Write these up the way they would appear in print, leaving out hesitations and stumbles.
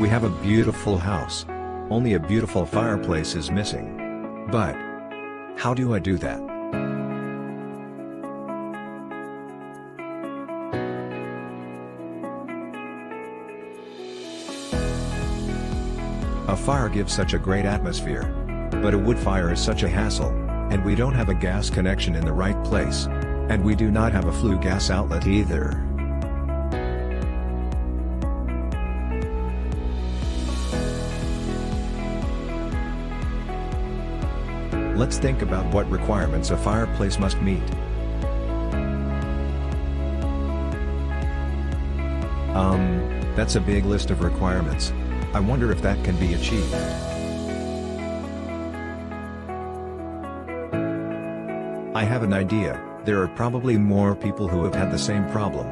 We have a beautiful house. Only a beautiful fireplace is missing. But how do I do that? A fire gives such a great atmosphere. But a wood fire is such a hassle, and we don't have a gas connection in the right place. And we do not have a flue gas outlet either. Let's think about what requirements a fireplace must meet. That's a big list of requirements. I wonder if that can be achieved. I have an idea. There are probably more people who have had the same problem.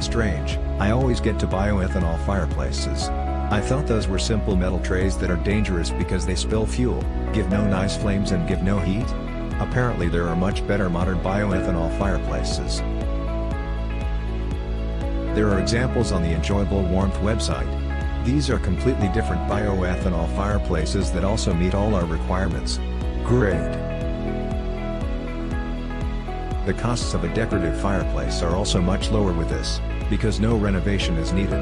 Strange, I always get to bioethanol fireplaces. I thought those were simple metal trays that are dangerous because they spill fuel, give no nice flames and give no heat. Apparently there are much better modern bioethanol fireplaces. There are examples on the Enjoyable Warmth website. These are completely different bioethanol fireplaces that also meet all our requirements. Great! The costs of a decorative fireplace are also much lower with this, because no renovation is needed.